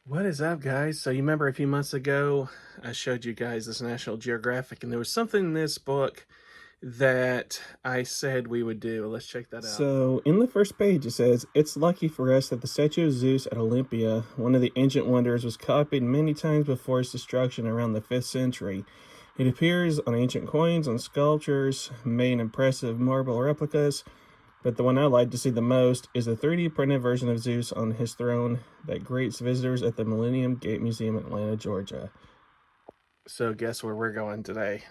What is up, guys? So you remember a few months ago, I showed you guys this National Geographic, and there was something in this book that I said we would do. Let's check that out. So, in the first page, it says, "It's lucky for us that the statue of Zeus at Olympia, one of the ancient wonders, was copied many times before its destruction around the 5th century. It appears on ancient coins, on sculptures, made in impressive marble replicas, but the one I like to see the most is the 3D printed version of Zeus on his throne that greets visitors at the Millennium Gate Museum in Atlanta, Georgia." So guess where we're going today?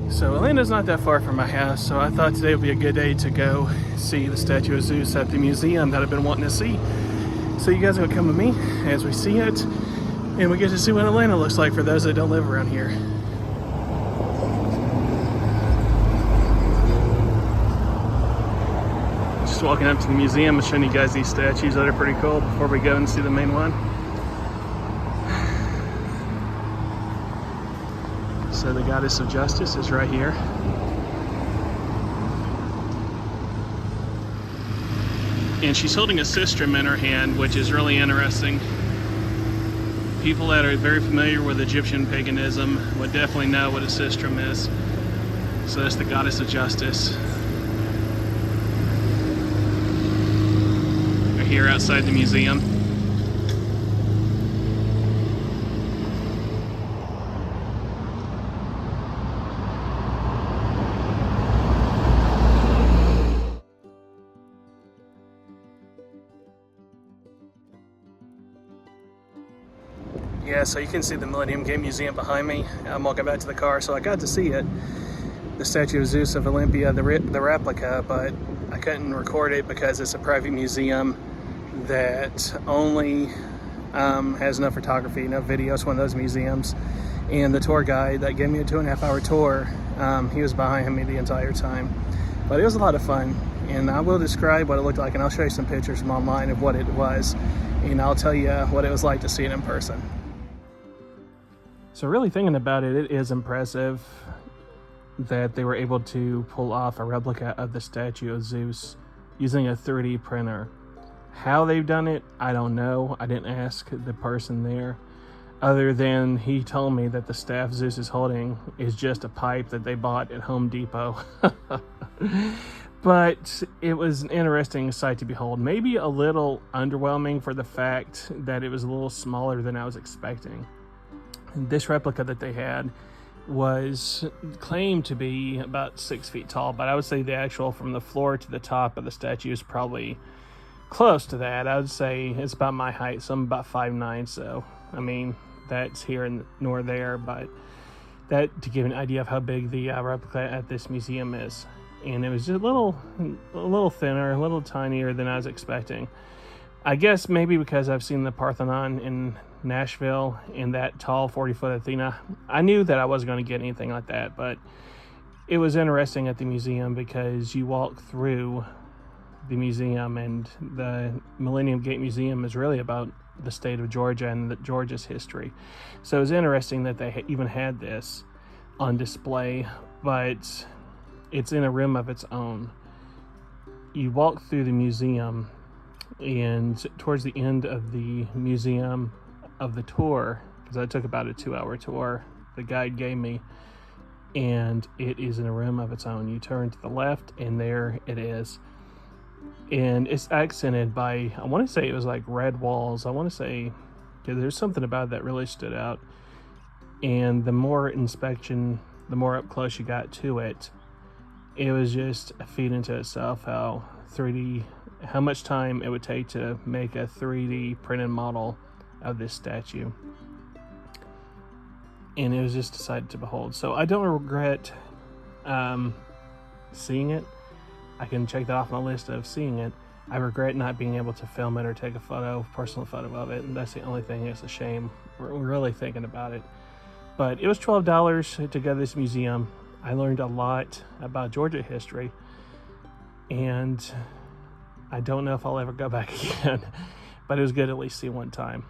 So Atlanta's not that far from my house, so I thought today would be a good day to go see the statue of Zeus at the museum that I've been wanting to see. So you guys are gonna come with me as we see it, and we get to see what Atlanta looks like for those that don't live around here. Just walking up to the museum and showing you guys these statues that are pretty cool before we go and see the main one. So the goddess of justice is right here. And she's holding a sistrum in her hand, which is really interesting. People that are very familiar with Egyptian paganism would definitely know what a sistrum is. So that's the goddess of justice. We're here outside the museum. Yeah, so you can see the Millennium Gate Museum behind me. I'm walking back to the car, so I got to see it. The statue of Zeus of Olympia, the replica, but I couldn't record it because it's a private museum that only has no photography, no video. It's one of those museums. And the tour guide that gave me a 2.5-hour tour, he was behind me the entire time. But it was a lot of fun, and I will describe what it looked like, and I'll show you some pictures from online of what it was, and I'll tell you what it was like to see it in person. So really thinking about it, it is impressive that they were able to pull off a replica of the statue of Zeus using a 3D printer. How they've done it, I don't know. I didn't ask the person there, other than he told me that the staff Zeus is holding is just a pipe that they bought at Home Depot. But it was an interesting sight to behold. Maybe a little underwhelming for the fact that it was a little smaller than I was expecting. This replica that they had was claimed to be about 6 feet tall, but I would say the actual from the floor to the top of the statue is probably close to that. I would say it's about my height, so I'm about 5'9", so I mean that's here and nor there, but that to give an idea of how big the replica at this museum is. And it was just a little thinner, a little tinier than I was expecting. I guess maybe because I've seen the Parthenon in Nashville in that tall 40-foot Athena, I knew that I wasn't going to get anything like that. But it was interesting at the museum because you walk through the museum, and the Millennium Gate Museum is really about the state of Georgia and Georgia's history. So it was interesting that they even had this on display, but it's in a room of its own. You walk through the museum, and towards the end of the museum of the tour, because I took about a 2-hour tour the guide gave me, and it is in a room of its own. You turn to the left and there it is, and it's accented by, I want to say it was like red walls. I want to say, because there's something about it that really stood out, and the more inspection, the more up close you got to it, it was just a feat into itself how much time it would take to make a 3D printed model of this statue. And it was just a sight to behold. So I don't regret seeing it. I can check that off my list of seeing it. I regret not being able to film it or take a personal photo of it. And that's the only thing that's a shame. We're really thinking about it. But it was $12 to go to this museum. I learned a lot about Georgia history. And I don't know if I'll ever go back again. But it was good to at least see one time.